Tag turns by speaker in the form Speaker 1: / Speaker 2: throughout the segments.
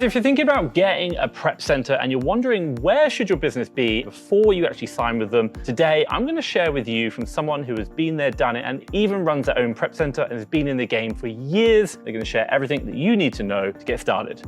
Speaker 1: If you're thinking about getting a prep center and you're wondering where should your business be before you actually sign with them, today I'm going to share with you from someone who has been there, done it, and even runs their own prep center and has been in the game for years. They're going to share everything that you need to know to get started.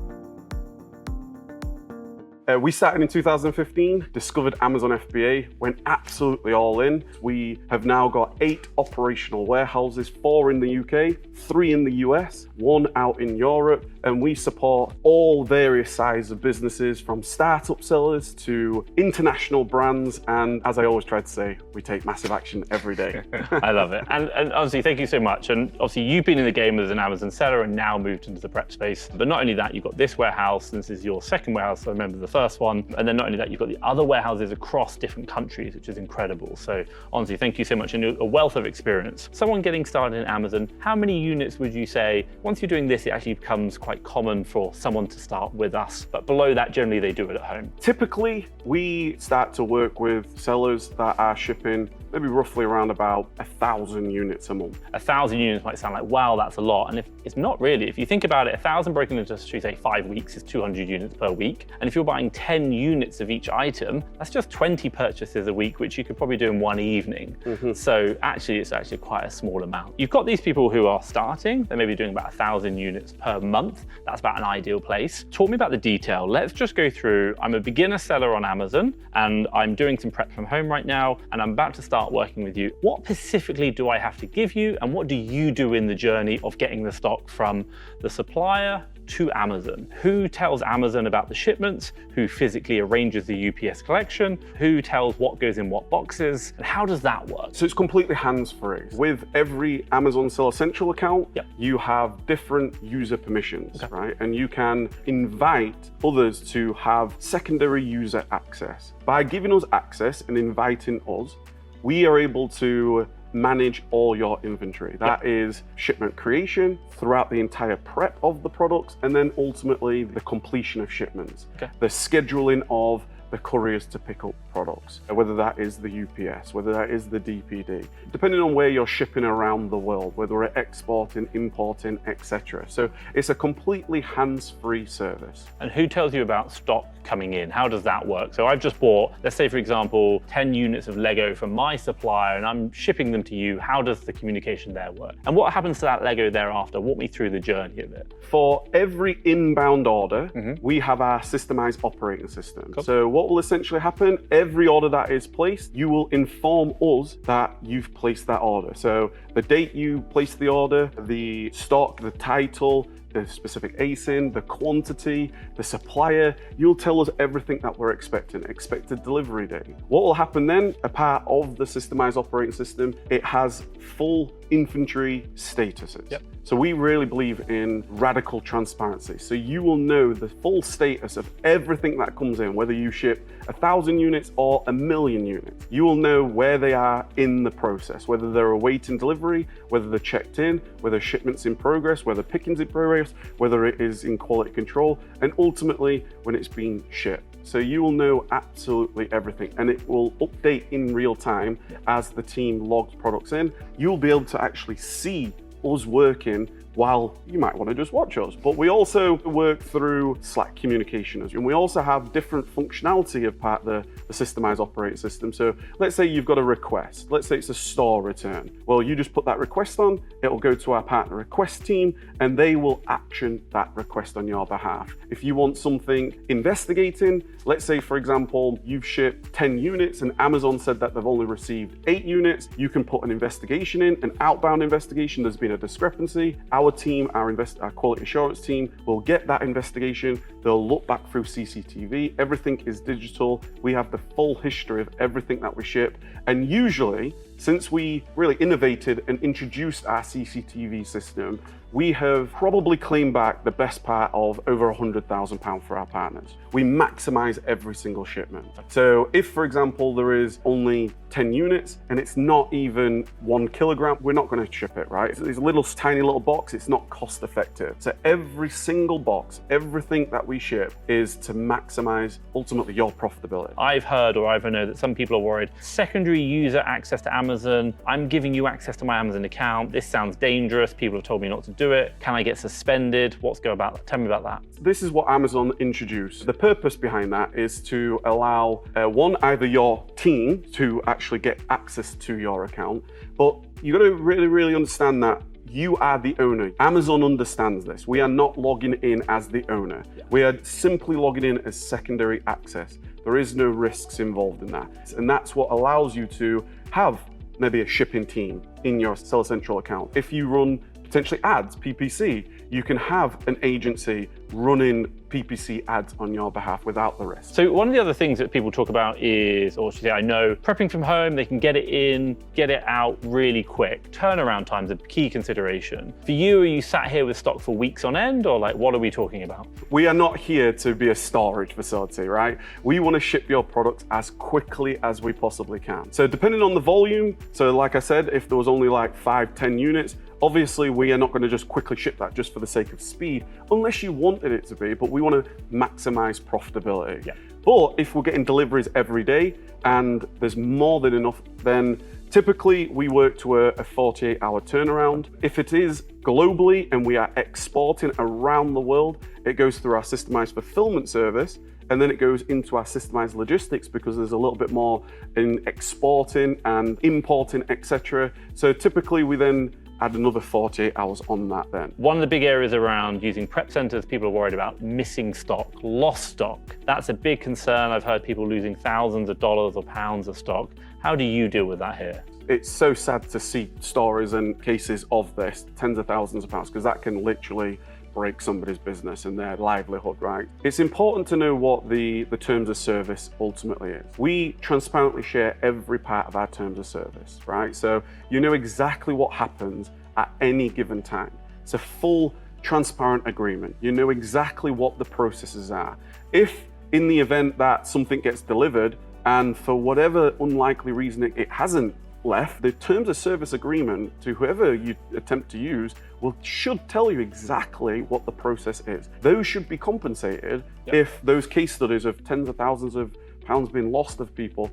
Speaker 2: We started in 2015, discovered Amazon FBA, went absolutely all in. We have now got 8 operational warehouses, 4 in the UK, 3 in the US, 1 out in Europe, and we support all various sizes of businesses from startup sellers to international brands. And as I always try to say, we take massive action every day.
Speaker 1: I love it. And honestly, thank you so much. And obviously you've been in the game as an Amazon seller and now moved into the prep space. But not only that, you've got this warehouse, and this is your second warehouse, so I remember the first one. And then not only that, you've got the other warehouses across different countries, which is incredible. So honestly, thank you so much, and a wealth of experience. Someone getting started in Amazon, how many units would you say, once you're doing this, it actually becomes quite common for someone to start with us, but below that, generally they do it at home?
Speaker 2: Typically, we start to work with sellers that are shipping maybe roughly around about 1,000 units a month.
Speaker 1: 1,000 units might sound like, wow, that's a lot. And if it's not really, if you think about it, 1,000 broken into, say, 5 weeks is 200 units per week. And if you're buying 10 units of each item, that's just 20 purchases a week, which you could probably do in one evening. So actually, it's actually quite a small amount. You've got these people who are starting, they're maybe doing about 1,000 units per month. That's about an ideal place. Talk me about the detail. Let's just go through, I'm a beginner seller on Amazon, and I'm doing some prep from home right now, and I'm about to start working with you. What specifically do I have to give you, and what do you do in the journey of getting the stock from the supplier to Amazon? Who tells Amazon about the shipments? Who physically arranges the UPS collection? Who tells what goes in what boxes? And how does that work?
Speaker 2: So it's completely hands-free. With every Amazon Seller Central account, you have different user permissions, right? And you can invite others to have secondary user access. By giving us access and inviting us, we are able to manage all your inventory. That is shipment creation throughout the entire prep of the products, and then ultimately the completion of shipments. The scheduling of the couriers to pick up products, whether that is the UPS, whether that is the DPD, depending on where you're shipping around the world, whether we're exporting, importing, etc. So it's a completely hands-free service.
Speaker 1: And who tells you about stock coming in? How does that work? So I've just bought, let's say for example, 10 units of Lego from my supplier and I'm shipping them to you. How does the communication there work? And what happens to that Lego thereafter? Walk me through the journey of it.
Speaker 2: For every inbound order, we have our systemized operating system. So what will essentially happen, every order that is placed, you will inform us that you've placed that order. So the date you placed the order, the stock, the title, the specific ASIN, the quantity, the supplier, you'll tell us everything that we're expecting, expected delivery date. What will happen then, a part of the systemized operating system, it has full inventory statuses. So we really believe in radical transparency. So you will know the full status of everything that comes in, whether you ship 1,000 units or 1,000,000 units. You will know where they are in the process, whether they're awaiting delivery, whether they're checked in, whether shipment's in progress, whether picking's in progress, whether it is in quality control, and ultimately when it's being shipped. So you will know absolutely everything, and it will update in real time as the team logs products in. You'll be able to actually see us working while you might want to just watch us. But we also work through Slack communication, and we also have different functionality of part of the systemized operating system. So let's say you've got a request. Let's say it's a store return. Well, you just put that request on, it will go to our partner request team, and they will action that request on your behalf. If you want something investigating, let's say, for example, you've shipped 10 units and Amazon said that they've only received 8 units, you can put an investigation in, an outbound investigation, there's been a discrepancy. Our team, our quality assurance team, will get that investigation. They'll look back through CCTV. Everything is digital. We have the full history of everything that we ship. And usually, since we really innovated and introduced our CCTV system, we have probably claimed back the best part of over £100,000 for our partners. We maximize every single shipment. So if, for example, there is only 10 units and it's not even 1 kilogram, we're not going to ship it, right? It's a little tiny little box, it's not cost effective. So every single box, everything that we ship is to maximize ultimately your profitability.
Speaker 1: I've heard, or I know that some people are worried, secondary user access to Amazon Amazon. I'm giving you access to my Amazon account. This sounds dangerous. People have told me not to do it. Can I get suspended? Tell me about that.
Speaker 2: This is what Amazon introduced. The purpose behind that is to allow either your team to actually get access to your account, but you got to really understand that you are the owner. Amazon understands this. We are not logging in as the owner. We are simply logging in as secondary access. There is no risks involved in that. And that's what allows you to have maybe a shipping team in your Seller Central account. If you run potentially ads, PPC, you can have an agency running PPC ads on your behalf without the risk.
Speaker 1: So one of the other things that people talk about is, or should I say, I know, prepping from home, they can get it in, get it out really quick. Turnaround time's a key consideration. For you, are you sat here with stock for weeks on end, or like, what are we talking about?
Speaker 2: We are not here to be a storage facility, right? We want to ship your product as quickly as we possibly can. So depending on the volume, so like I said, if there was only like 5-10 units, obviously, we are not going to just quickly ship that just for the sake of speed, unless you wanted it to be, but we want to maximize profitability.
Speaker 1: Yeah.
Speaker 2: But if we're getting deliveries every day and there's more than enough, then typically we work to a 48-hour turnaround. If it is globally and we are exporting around the world, it goes through our systemized fulfillment service, and then it goes into our systemized logistics because there's a little bit more in exporting and importing, etc. So typically we then add another 48 hours on that then.
Speaker 1: One of the big areas around using prep centers, people are worried about missing stock, lost stock. That's a big concern. I've heard people losing thousands of dollars or pounds of stock. How do you deal with that here?
Speaker 2: It's so sad to see stories and cases of this, tens of thousands of pounds, because that can literally break somebody's business and their livelihood, right? It's important to know what the terms of service ultimately is. We transparently share every part of our terms of service, right? So you know exactly what happens at any given time. It's a full transparent agreement. You know exactly what the processes are. If in the event that something gets delivered and for whatever unlikely reason it hasn't left, the terms of service agreement to whoever you attempt to use should tell you exactly what the process is. Those should be compensated. If those case studies of tens of thousands of pounds being lost of people,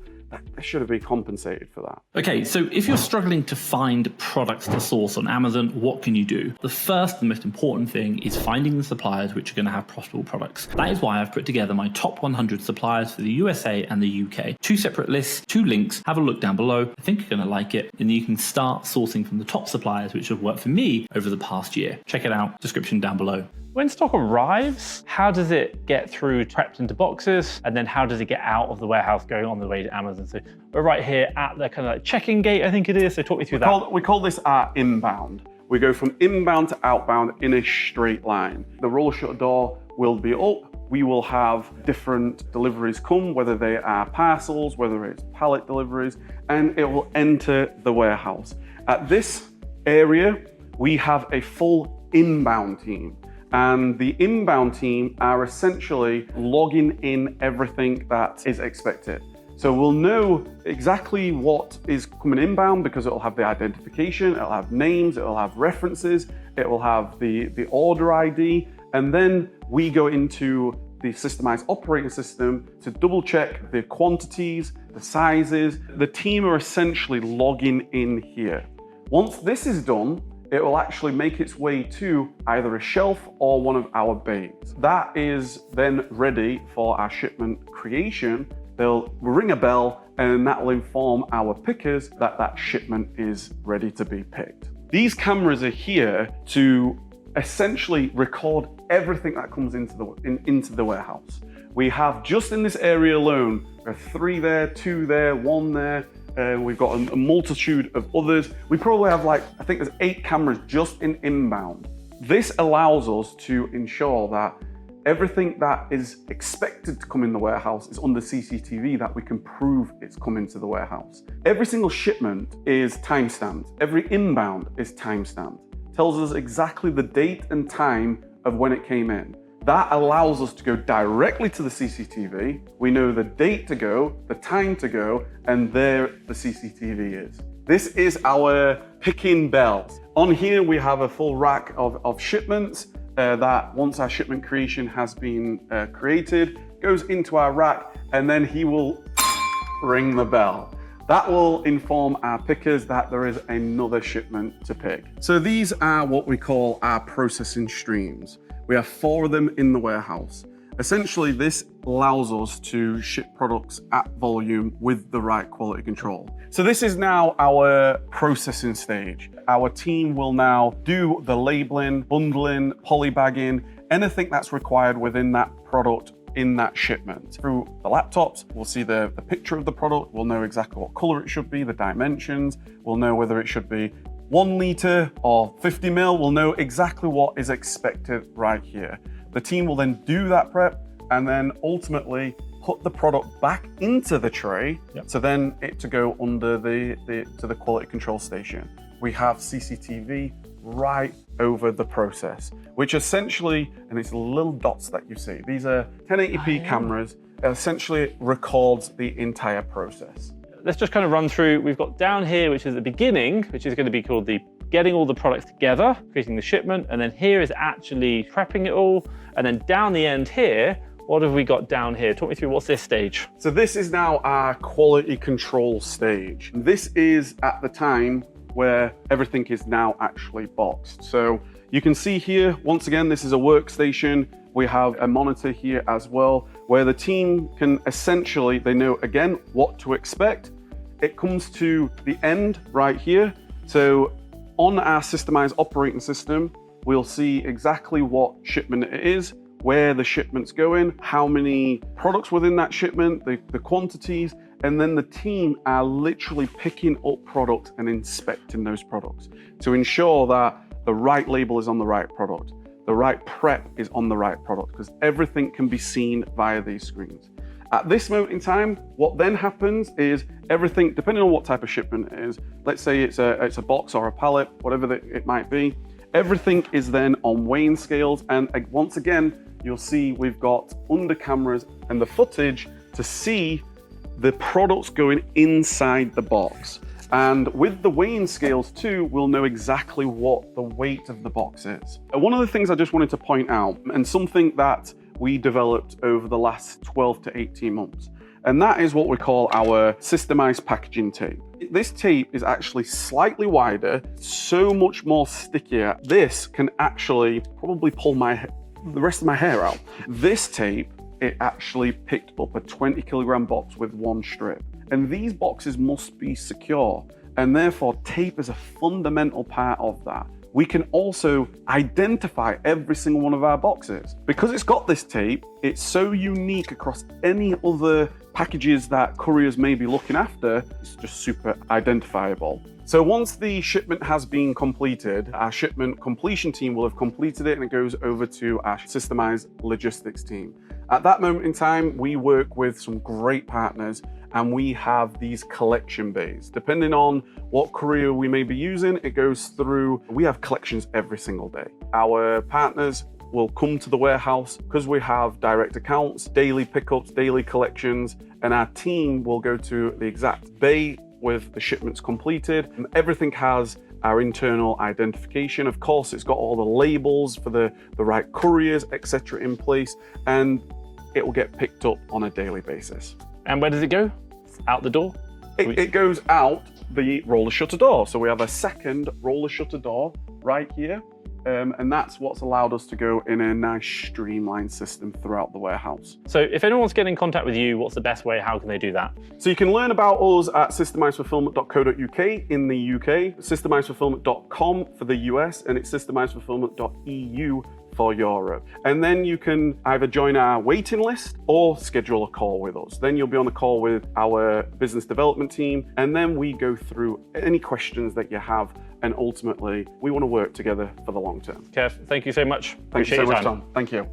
Speaker 2: they should have been compensated for that.
Speaker 3: Okay, so if you're struggling to find products to source on Amazon, what can you do? The first and most important thing is finding the suppliers which are going to have profitable products. That is why I've put together my top 100 suppliers for the USA and the UK. 2 separate lists, 2 links. Have a look down below. I think you're going to like it. And you can start sourcing from the top suppliers which have worked for me over the past year. Check it out, description down below.
Speaker 1: When stock arrives, how does it get through prepped into boxes? And then how does it get out of the warehouse going on the way to Amazon? So we're right here at the kind of like check-in gate, I think it is. So talk me through that.
Speaker 2: We call this our inbound. We go from inbound to outbound in a straight line. The roller shutter door will be up. We will have different deliveries come, whether they are parcels, whether it's pallet deliveries, and it will enter the warehouse. At this area, we have a full inbound team. And the inbound team are essentially logging in everything that is expected. So we'll know exactly what is coming inbound because it'll have the identification, it'll have names, it'll have references, it will have the order ID, and then we go into the systemized operating system to double check the quantities, the sizes. The team are essentially logging in here. Once this is done, it will actually make its way to either a shelf or one of our bays. That is then ready for our shipment creation. They'll ring a bell and that will inform our pickers that that shipment is ready to be picked. These cameras are here to essentially record everything that comes into the warehouse. We have just in this area alone, we have 3 there, 2 there, 1 there. We've got a multitude of others. We probably have I think there's 8 cameras just in inbound. This allows us to ensure that everything that is expected to come in the warehouse is under CCTV, that we can prove it's coming to the warehouse. Every single shipment is timestamped. Every inbound is timestamped. Tells us exactly the date and time of when it came in. That allows us to go directly to the CCTV. We know the date to go, the time to go, and there the CCTV is. This is our picking bells. On here we have a full rack of shipments that once our shipment creation has been created, goes into our rack, and then he will ring the bell. That will inform our pickers that there is another shipment to pick. So these are what we call our processing streams. We have 4 of them in the warehouse. Essentially, this allows us to ship products at volume with the right quality control. So this is now our processing stage. Our team will now do the labeling, bundling, polybagging, anything that's required within that product in that shipment. Through the laptops, we'll see the picture of the product, we'll know exactly what color it should be, the dimensions, we'll know whether it should be 1 liter or 50 mil, we'll know exactly what is expected right here. The team will then do that prep and then ultimately put the product back into the tray, so then it to go under to the quality control station. We have CCTV right over the process, which essentially, and it's little dots that you see, these are 1080p cameras, essentially records the entire process.
Speaker 1: Let's just kind of run through. We've got down here, which is the beginning, which is going to be called the getting all the products together, creating the shipment, and then here is actually prepping it all, and then down the end here, what have we got down here? Talk me through, what's this stage?
Speaker 2: So this is now our quality control stage. This is at the time where everything is now actually boxed. So you can see here, once again, this is a workstation. We have a monitor here as well, where the team can essentially, they know again what to expect. It comes to the end right here. So on our systemized operating system, we'll see exactly what shipment it is, where the shipment's going, how many products within that shipment, the quantities, and then the team are literally picking up products and inspecting those products to ensure that the right label is on the right product, the right prep is on the right product, because everything can be seen via these screens. At this moment in time, what then happens is everything, depending on what type of shipment it is, let's say it's a box or a pallet, whatever it might be, everything is then on weighing scales. And once again, you'll see we've got under cameras and the footage to see the products going inside the box. And with the weighing scales too, we'll know exactly what the weight of the box is. One of the things I just wanted to point out, and something that we developed over the last 12 to 18 months, and that is what we call our systemized packaging tape. This tape is actually slightly wider, so much more stickier. This can actually probably pull the rest of my hair out. This tape, it actually picked up a 20 kilogram box with 1 strip. And these boxes must be secure, and therefore tape is a fundamental part of that. We can also identify every single one of our boxes. Because it's got this tape, it's so unique across any other packages that couriers may be looking after, it's just super identifiable. So once the shipment has been completed, our shipment completion team will have completed it and it goes over to our systemized logistics team. At that moment in time, we work with some great partners and we have these collection bays. Depending on what courier we may be using, it goes through, we have collections every single day. Our partners will come to the warehouse because we have direct accounts, daily pickups, daily collections, and our team will go to the exact bay with the shipments completed. And everything has our internal identification. Of course, it's got all the labels for the right couriers, etc. in place, and it will get picked up on a daily basis.
Speaker 1: And where does it go? Out the door?
Speaker 2: It goes out the roller shutter door. So we have a second roller shutter door right here. And that's what's allowed us to go in a nice streamlined system throughout the warehouse.
Speaker 1: So if anyone wants to get in contact with you, what's the best way? How can they do that?
Speaker 2: So you can learn about us at systemizedfulfillment.co.uk in the UK, systemizedfulfillment.com for the US, and it's systemizedfulfillment.eu for Europe. And then you can either join our waiting list or schedule a call with us. Then you'll be on the call with our business development team, and then we go through any questions that you have, and ultimately we want to work together for the long term.
Speaker 1: Kev, thank you so much.
Speaker 2: Thank you so much, Tom. Thank you.